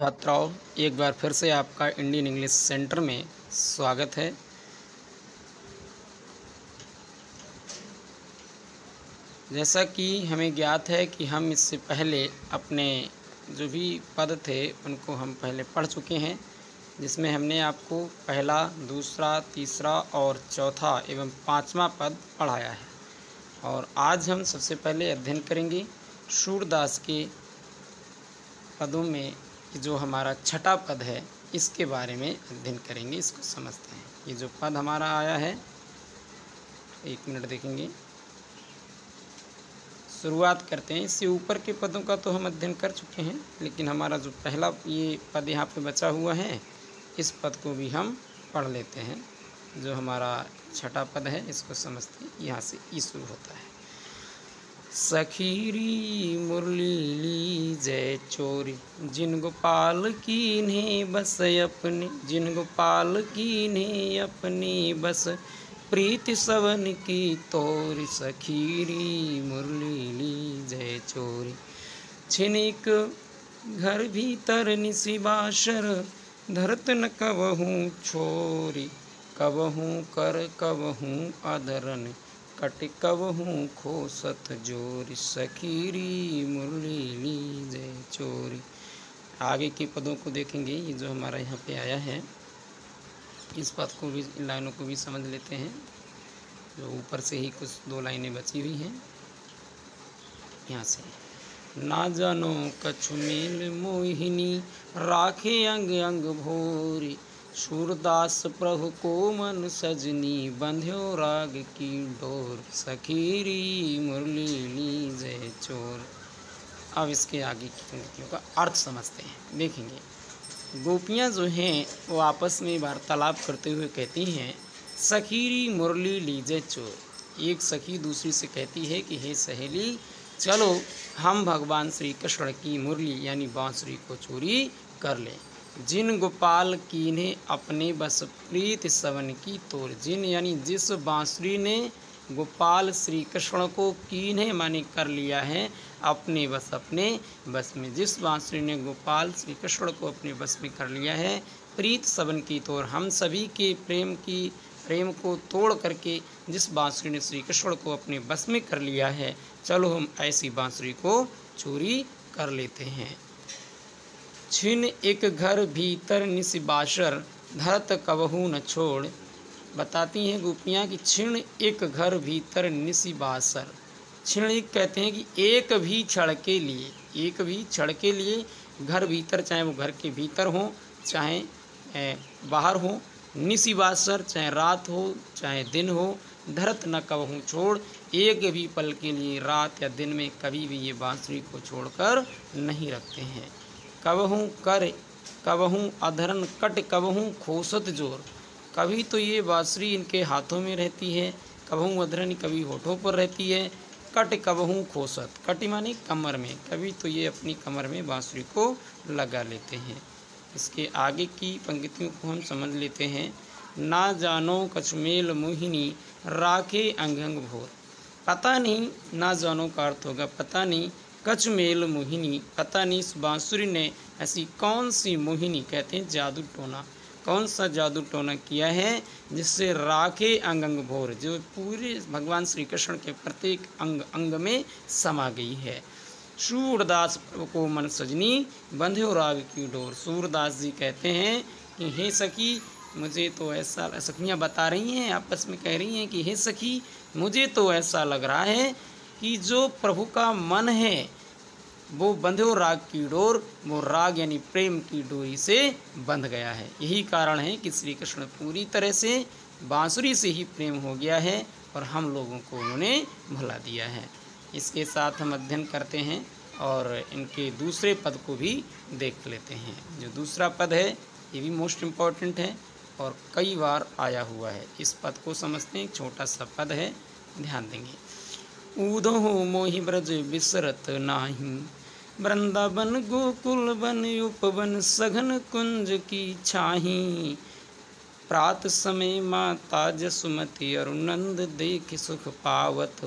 छात्राओं, एक बार फिर से आपका इंडियन इंग्लिश सेंटर में स्वागत है। जैसा कि हमें ज्ञात है कि हम इससे पहले अपने जो भी पद थे उनको हम पहले पढ़ चुके हैं, जिसमें हमने आपको पहला, दूसरा, तीसरा और चौथा एवं पांचवा पद पढ़ाया है। और आज हम सबसे पहले अध्ययन करेंगे सूरदास के पदों में जो हमारा छठा पद है इसके बारे में अध्ययन करेंगे, इसको समझते हैं। ये जो पद हमारा आया है, एक मिनट देखेंगे, शुरुआत करते हैं। इससे ऊपर के पदों का तो हम अध्ययन कर चुके हैं, लेकिन हमारा जो पहला ये पद यहाँ पे बचा हुआ है, इस पद को भी हम पढ़ लेते हैं। जो हमारा छठा पद है इसको समझते हैं। यहाँ से ई शुरू होता है। सखीरी मुरली ली जय चोरी, जिन गोपाल कीन्हे बस अपने, जिन गोपाल कीन्हे अपनी बस, प्रीति सवन की तोरी, सखीरी मुरली ली जय चोरी। छिनिक घर भीतर निसी बाशर, धरत न कबहूँ छोरी, कबहूँ कर कबहूँ अधरन, कट कबहूँ खोसत जोरी, सखीरी मुरली ली जय चोरी। आगे के पदों को देखेंगे। ये जो हमारा यहाँ पे आया है, इस पद को भी, इन लाइनों को भी समझ लेते हैं। जो ऊपर से ही कुछ दो लाइनें बची हुई हैं यहाँ से। ना जानो कछु मेल मोहिनी, राखे अंग अंग भोरी, सूरदास प्रभु को मन सजनी, बंध्यो राग की डोर, सखीरी मुरली ली जय चोर। अब इसके आगे की पंक्तियों का अर्थ समझते हैं, देखेंगे। गोपियाँ जो हैं वो आपस में वार्तालाप करते हुए कहती हैं, सखीरी मुरली ली जय चोर। एक सखी दूसरी से कहती है कि हे सहेली, चलो हम भगवान श्री कृष्ण की मुरली यानी बांसुरी को चोरी कर लें। जिन गोपाल कीन्हे अपने बस, प्रीत सवन की तोर। जिन यानी जिस बांसुरी ने गोपाल श्री कृष्ण को कीन्हे माने कर लिया है अपने बस, अपने बस में। जिस बांसुरी ने गोपाल श्री कृष्ण को अपने बस में कर लिया है, प्रीत सवन की तोर, हम सभी के प्रेम को तोड़ करके जिस बांसुरी ने श्री कृष्ण को अपने बस में कर लिया है, चलो हम ऐसी बांसुरी को चोरी कर लेते हैं। छिन एक घर भीतर निस बाशर, धरत कबहू न छोड़। बताती हैं गोपियाँ कि छिन एक घर भीतर निस बाशर। छिन एक कहते हैं कि एक भी क्षण के लिए, एक भी क्षण के लिए घर भीतर, चाहे वो घर के भीतर हो चाहे बाहर हो, निसी बाशर चाहे रात हो चाहे दिन हो, धरत न कबहू छोड़, एक भी पल के लिए रात या दिन में कभी भी ये बांसुरी को छोड़कर नहीं रखते हैं। कबहूँ कर कबहूँ अधरन, कट कबहूँ खोसत जोर। कभी तो ये बांसुरी इनके हाथों में रहती है, कबहूँ अधरन कभी होठों पर रहती है, कट कबहूँ खोसत, कट माने कमर में, कभी तो ये अपनी कमर में बांसुरी को लगा लेते हैं। इसके आगे की पंक्तियों को हम समझ लेते हैं। ना जानो कछमेल मोहिनी, राखे अंग अंग भोर। पता नहीं, ना जानो का अर्थ होगा पता नहीं, कछमेल मोहिनी, पता नहीं इस बांसुरी ने ऐसी कौन सी मोहिनी, कहते हैं जादू टोना, कौन सा जादू टोना किया है जिससे राखे अंग अंग भोर, जो पूरे भगवान श्री कृष्ण के प्रत्येक अंग अंग में समा गई है। सूरदास प्रभु को मन सजनी, बंध्यो राग की डोर। सूरदास जी कहते हैं कि हे सखी, मुझे तो ऐसा, सखियाँ बता रही हैं, आपस में कह रही हैं कि हे सखी, मुझे तो ऐसा लग रहा है कि जो प्रभु का मन है वो बंध्यो राग की डोर, वो राग यानी प्रेम की डोरी से बंध गया है। यही कारण है कि श्री कृष्ण पूरी तरह से बांसुरी से ही प्रेम हो गया है और हम लोगों को उन्होंने भुला दिया है। इसके साथ हम अध्ययन करते हैं और इनके दूसरे पद को भी देख लेते हैं। जो दूसरा पद है ये भी मोस्ट इम्पॉर्टेंट है और कई बार आया हुआ है। इस पद को समझते हैं। एक छोटा सा पद है, ध्यान देंगे। ऊधो मोहि ब्रज बिसरत नाही, वृंदावन गोकुल वन उपवन, सघन कुंज की छाही। प्रात समय माता जसुमती, अरुनंद देख सुख पावत।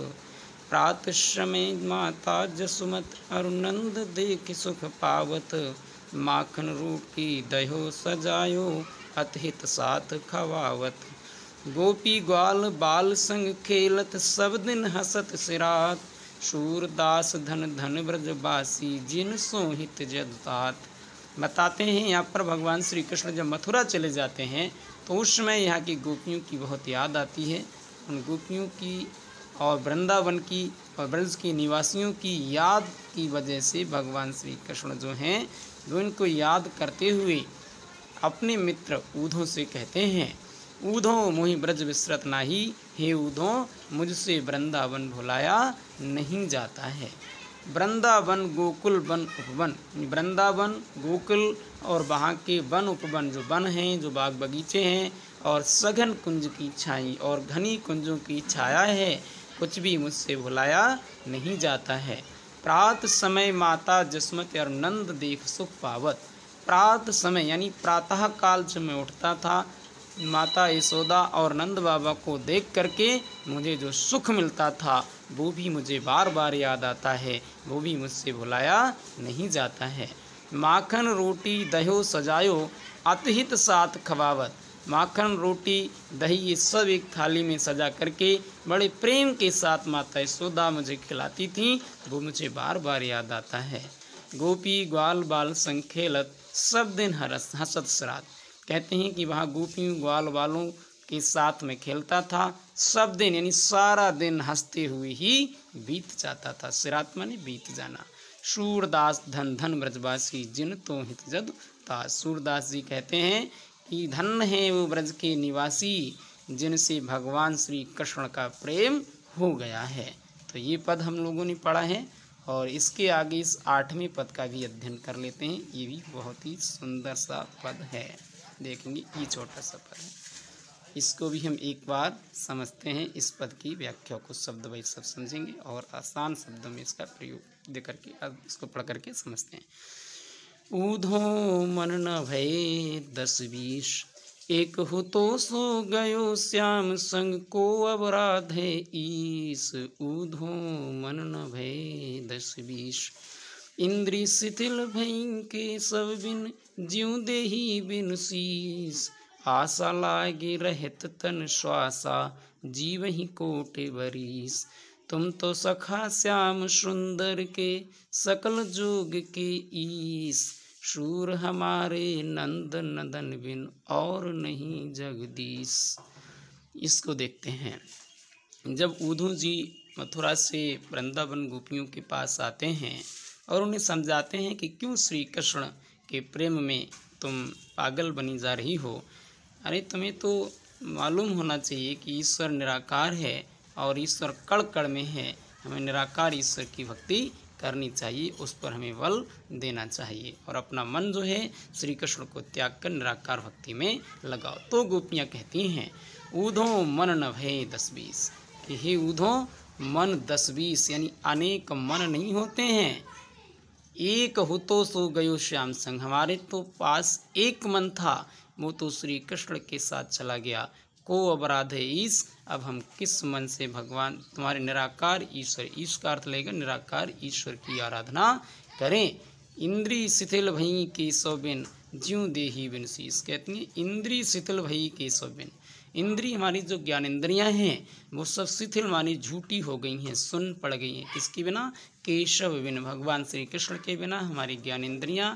प्रात समय माता जसुमत, अरुनंद देख सुख पावत। माखन रोटी दहो सजायो, अतहित साथ खवावत। गोपी ग्वाल बाल संग खेलत, सब दिन हसत सिरात। सूरदास धन धन ब्रजबासी, जिन सोहित जदतात। बताते हैं यहाँ पर भगवान श्री कृष्ण जब मथुरा चले जाते हैं तो उस समय यहाँ की गोपियों की बहुत याद आती है। उन गोपियों की और वृंदावन की और ब्रज के निवासियों की याद की वजह से भगवान श्री कृष्ण जो हैं वो इनको याद करते हुए अपने मित्र ऊधों से कहते हैं, ऊधो मोहि ब्रज विसरत नाही, हे ऊधो मुझसे वृंदावन भुलाया नहीं जाता है। वृंदावन गोकुल वन उपवन, वृंदावन गोकुल और वहाँ के वन उपवन जो वन हैं, जो बाग बगीचे हैं और सघन कुंज की छाई और घनी कुंजों की छाया है, कुछ भी मुझसे भुलाया नहीं जाता है। प्रात समय माता जसमत और नंद देख सुख पावत। प्रात समय यानी प्रातः काल जब मैं उठता था, माता यशोदा और नंद बाबा को देख करके मुझे जो सुख मिलता था वो भी मुझे बार बार याद आता है, वो भी मुझसे भुलाया नहीं जाता है। माखन रोटी दहो सजायो, अतहित साथ खवावत। माखन रोटी दही ये सब एक थाली में सजा करके बड़े प्रेम के साथ माता यशोदा मुझे खिलाती थी, वो मुझे बार बार याद आता है। गोपी ग्वाल बाल संग खेलत, सब दिन हसत सिरात। कहते हैं कि वहाँ गोपियों ग्वाल वालों के साथ में खेलता था, सब दिन यानी सारा दिन हंसते हुए ही बीत जाता था। सिरात माने बीत जाना। सूरदास धन धन ब्रजवासी, जिन तो हित जद ता। सूरदास जी कहते हैं कि धन है वो ब्रज के निवासी जिनसे भगवान श्री कृष्ण का प्रेम हो गया है। तो ये पद हम लोगों ने पढ़ा है और इसके आगे इस 8वें पद का भी अध्ययन कर लेते हैं। ये भी बहुत ही सुंदर सा पद है, देखेंगे ये छोटा सा पद है, इसको भी हम एक बार समझते हैं। इस पद की व्याख्या को शब्द बाई शब्द समझेंगे और आसान शब्दों में इसका प्रयोग दे करके अब इसको पढ़ करके समझते हैं। ऊधो मन न भये 10-20, एक हो तो सो गयो श्याम संग को अपराध है ईस। ऊधो मन न भये 10-20, इंद्री शिथिल भई के सब बिन, ज्यों देही बिन शीस। आशा लागे रहत तन श्वासा, जीवहि कोटि बरीस। तुम तो सखा श्याम सुंदर के, सकल जोग के ईस। शूर हमारे नंद नदन बिन, और नहीं जगदीश। इसको देखते हैं। जब ऊधो जी मथुरा से वृंदावन गोपियों के पास आते हैं और उन्हें समझाते हैं कि क्यों श्री कृष्ण के प्रेम में तुम पागल बनी जा रही हो। अरे तुम्हें तो मालूम होना चाहिए कि ईश्वर निराकार है और ईश्वर कण कण में है। हमें निराकार ईश्वर की भक्ति करनी चाहिए, उस पर हमें बल देना चाहिए और अपना मन जो है श्री कृष्ण को त्याग कर निराकार भक्ति में लगाओ। तो गोपियाँ कहती हैं, ऊधो मन न भये 10-20, कि हे ऊधो मन 10-20 यानी अनेक मन नहीं होते हैं। एक हो तो सो गयो श्याम संग, हमारे तो पास एक मन था, वो तो श्री कृष्ण के साथ चला गया। को अपराध है ईश, अब हम किस मन से भगवान तुम्हारे निराकार ईश्वर, ईश का अर्थ लेकर निराकार ईश्वर की आराधना करें। इंद्री शिथिल भई के सौ बिन, ज्यों देही बिन शीस। कहती हैं इंद्री शिथिल भई के सौ बिन, इंद्री हमारी जो ज्ञानेंद्रियां हैं वो सब शिथिल मानी झूठी हो गई हैं, सुन पड़ गई हैं। किसके बिना? केशव बिन, भगवान श्री कृष्ण के बिना हमारी ज्ञानेंद्रियां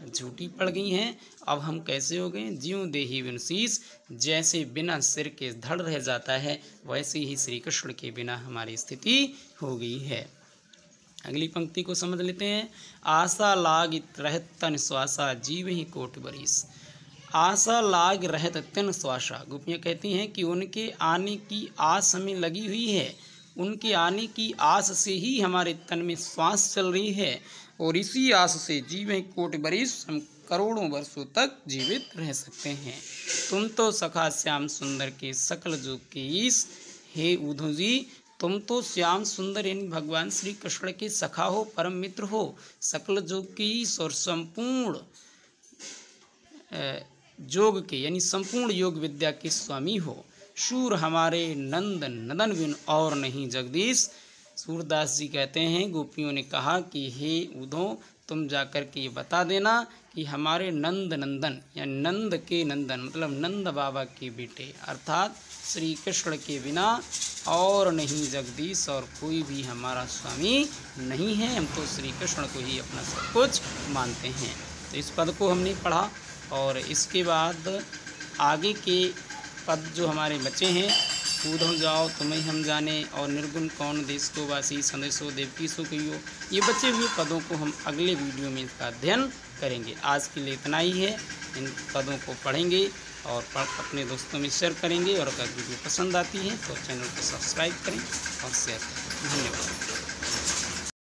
झूठी पड़ गई हैं। अब हम कैसे हो गए? ज्यों देही बिन शीस, जैसे बिना सिर के धड़ रह जाता है वैसे ही श्री कृष्ण के बिना हमारी स्थिति हो गई है। अगली पंक्ति को समझ लेते हैं। आशा लाग रहत तन श्वासा, जीव ही कोट बरीस। आशा लाग रहत तन श्वासा, गोपियाँ कहती हैं कि उनके आने की आस हमें लगी हुई है, उनके आने की आस से ही हमारे तन में श्वास चल रही है और इसी आस से जीवें कोटि बरिस, हम करोड़ों वर्षों तक जीवित रह सकते हैं। तुम तो सखा श्याम सुंदर के, सकल जोग के ईश। हे ऊधो जी, तुम तो श्याम सुंदर यानी भगवान श्री कृष्ण के सखा हो, परम मित्र हो, सकल जोग के ईश और संपूर्ण जोग के यानी संपूर्ण योग विद्या के स्वामी हो। शूर हमारे नंद नदन बिन, और नहीं जगदीश। सूरदास जी कहते हैं गोपियों ने कहा कि हे ऊधो, तुम जाकर के ये बता देना कि हमारे नंद नंदन या नंद के नंदन मतलब नंद बाबा के बेटे अर्थात श्री कृष्ण के बिना और नहीं जगदीश और कोई भी हमारा स्वामी नहीं है। हम तो श्री कृष्ण को ही अपना सब कुछ मानते हैं। तो इस पद को हमने पढ़ा और इसके बाद आगे के पद जो हमारे बचे हैं, कूदो जाओ तुम्हें हम जाने और निर्गुण कौन देश को वासी संदेशो देवकी सो कहियो, ये बचे हुए पदों को हम अगले वीडियो में इसका अध्ययन करेंगे। आज के लिए इतना ही है। इन पदों को पढ़ेंगे और अपने दोस्तों में शेयर करेंगे और अगर वीडियो पसंद आती है तो चैनल को सब्सक्राइब करें और शेयर करें। धन्यवाद।